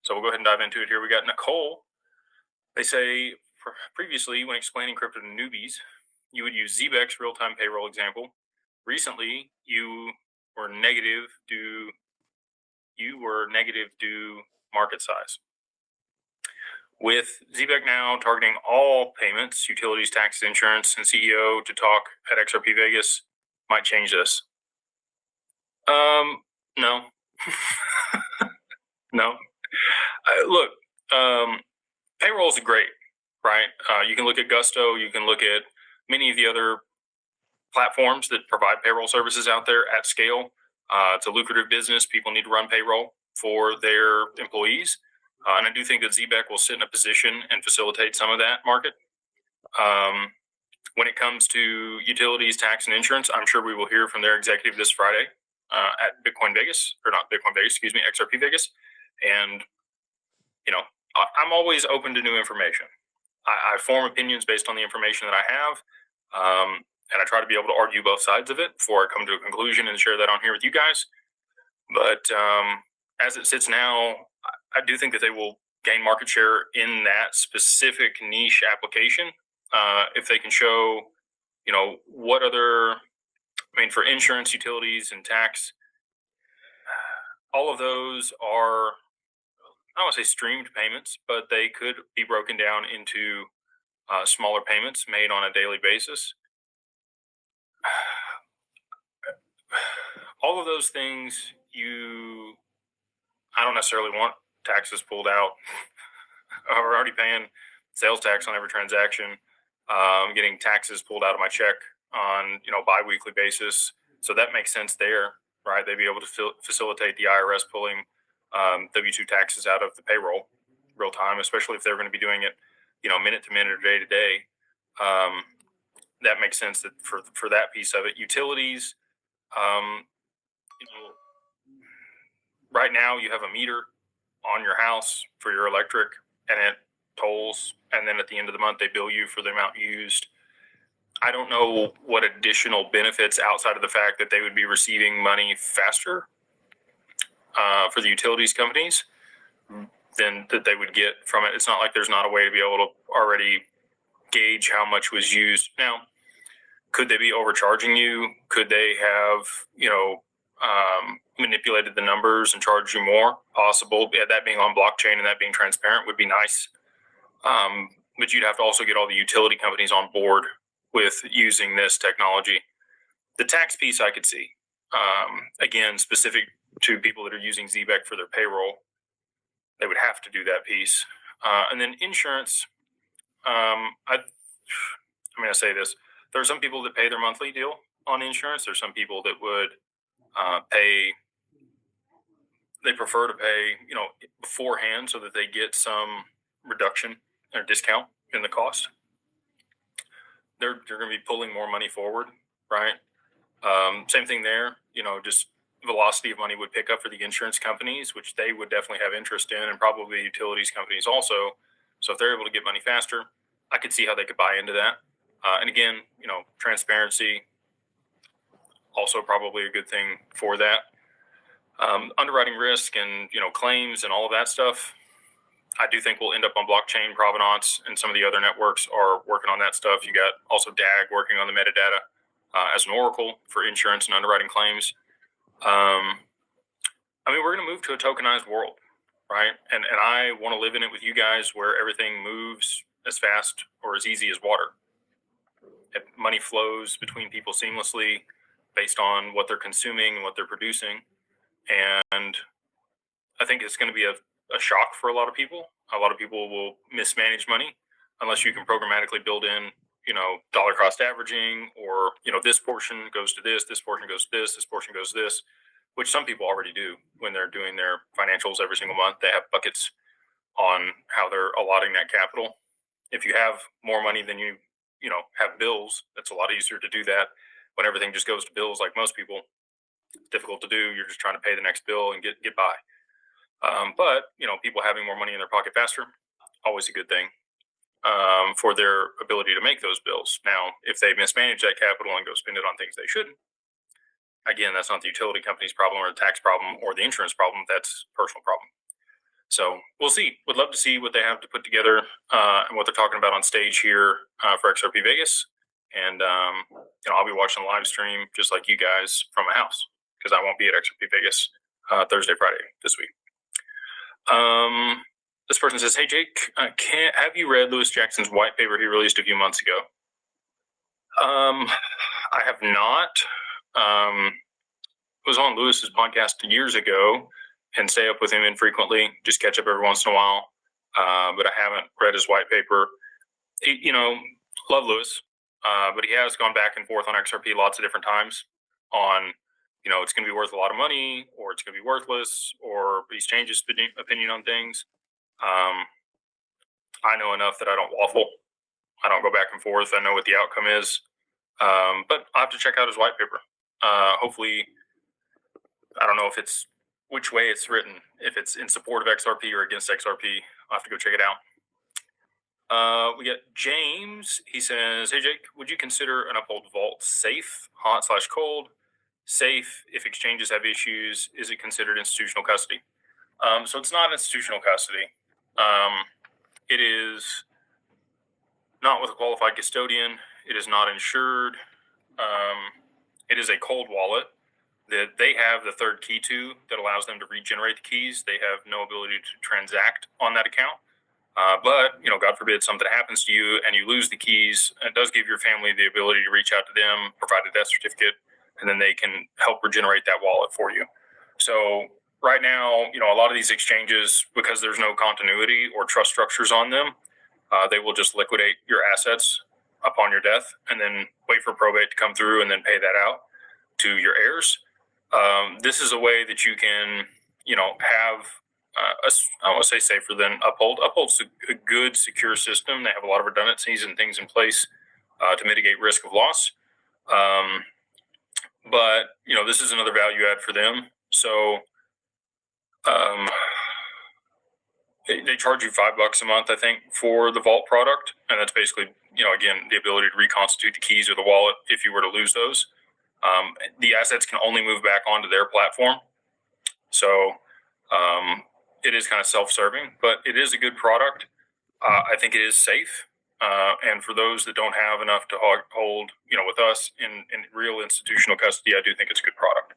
So we'll go ahead and dive into it here. We got Nicole. They say previously, when explaining crypto to newbies, you would use ZBEX real-time payroll example. Recently, you were negative due market size. With ZBEC now targeting all payments, utilities, taxes, insurance, and CEO to talk at XRP Vegas might change this. No. No. Look, payroll is great, right? You can look at Gusto. You can look at many of the other platforms that provide payroll services out there at scale. It's a lucrative business. People need to run payroll for their employees. And I do think that ZBEC will sit in a position and facilitate some of that market. When it comes to utilities, tax, and insurance, I'm sure we will hear from their executive this Friday at Bitcoin Vegas, or not Bitcoin Vegas, excuse me, XRP Vegas. And, I'm always open to new information. I form opinions based on the information that I have. And I try to be able to argue both sides of it before I come to a conclusion and share that on here with you guys. But as it sits now, I do think that they will gain market share in that specific niche application. If they can show, what other, for insurance, utilities, and tax, all of those are, I don't want to say streamed payments, but they could be broken down into smaller payments made on a daily basis. All of those things, I don't necessarily want taxes pulled out. We're already paying sales tax on every transaction. Getting taxes pulled out of my check on, bi-weekly basis. So that makes sense there, right? They'd be able to facilitate the IRS pulling W-2 taxes out of the payroll real time, especially if they're going to be doing it, minute to minute or day to day. That makes sense that for that piece of it. Utilities, right now you have a meter on your house for your electric, and it tolls, and then at the end of the month they bill you for the amount used. I don't know what additional benefits outside of the fact that they would be receiving money faster for the utilities companies than that they would get from it. It's not like there's not a way to be able to already gauge how much was used. Now, could they be overcharging you? Could they have, manipulated the numbers and charged you more? Possible. Yeah, that being on blockchain and that being transparent would be nice. But you'd have to also get all the utility companies on board with using this technology. The tax piece I could see. Again, specific to people that are using ZBEC for their payroll, they would have to do that piece. And then insurance, I say this. There are some people that pay their monthly deal on insurance. There's some people that would they prefer to pay, beforehand so that they get some reduction or discount in the cost. They're going to be pulling more money forward, right? Same thing there, just velocity of money would pick up for the insurance companies, which they would definitely have interest in, and probably utilities companies also. So if they're able to get money faster, I could see how they could buy into that. And again, transparency, also probably a good thing for that. Underwriting risk and, claims and all of that stuff, I do think we'll end up on blockchain. Provenance and some of the other networks are working on that stuff. You got also DAG working on the metadata as an oracle for insurance and underwriting claims. We're going to move to a tokenized world, right? And I want to live in it with you guys where everything moves as fast or as easy as water. Money flows between people seamlessly based on what they're consuming and what they're producing. And I think it's going to be a shock for a lot of people. A lot of people will mismanage money unless you can programmatically build in, dollar cost averaging, or, this portion goes to this portion goes to this portion goes to this, which some people already do when they're doing their financials every single month. They have buckets on how they're allotting that capital. If you have more money than you have bills, it's a lot easier to do that. When everything just goes to bills, like most people, it's difficult to do. You're just trying to pay the next bill and get by. But people having more money in their pocket faster, always a good thing for their ability to make those bills. Now, if they mismanage that capital and go spend it on things they shouldn't, again, that's not the utility company's problem or the tax problem or the insurance problem. That's a personal problem. So we'll see. Would love to see what they have to put together and what they're talking about on stage here for XRP Vegas. And I'll be watching the live stream just like you guys from my house because I won't be at XRP Vegas Thursday, Friday this week. This person says, "Hey Jake, have you read Lewis Jackson's white paper he released a few months ago?" I have not. Was on Lewis's podcast years ago and stay up with him infrequently, just catch up every once in a while. But I haven't read his white paper. Love Lewis, but he has gone back and forth on XRP lots of different times on, it's going to be worth a lot of money or it's going to be worthless, or he's changed his opinion on things. I know enough that I don't waffle. I don't go back and forth. I know what the outcome is. But I'll have to check out his white paper. Hopefully, I don't know if it's which way it's written, if it's in support of XRP or against XRP. I'll have to go check it out. We got James. He says, "Hey Jake, would you consider an Uphold vault safe, hot/cold? Safe if exchanges have issues. Is it considered institutional custody?" So it's not institutional custody. It is not with a qualified custodian. It is not insured. It is a cold wallet that they have the third key to that allows them to regenerate the keys. They have no ability to transact on that account. But, God forbid something happens to you and you lose the keys, it does give your family the ability to reach out to them, provide a death certificate, and then they can help regenerate that wallet for you. So right now, a lot of these exchanges, because there's no continuity or trust structures on them, they will just liquidate your assets upon your death and then wait for probate to come through and then pay that out to your heirs. This is a way that you can, have I want to say safer than Uphold. Uphold's a good, secure system. They have a lot of redundancies and things in place to mitigate risk of loss. But, this is another value add for them. So they charge you $5 a month, I think, for the vault product. And that's basically, again, the ability to reconstitute the keys or the wallet if you were to lose those. The assets can only move back onto their platform. So it is kind of self-serving, but it is a good product. I think it is safe. And for those that don't have enough to hold, with us in real institutional custody, I do think it's a good product.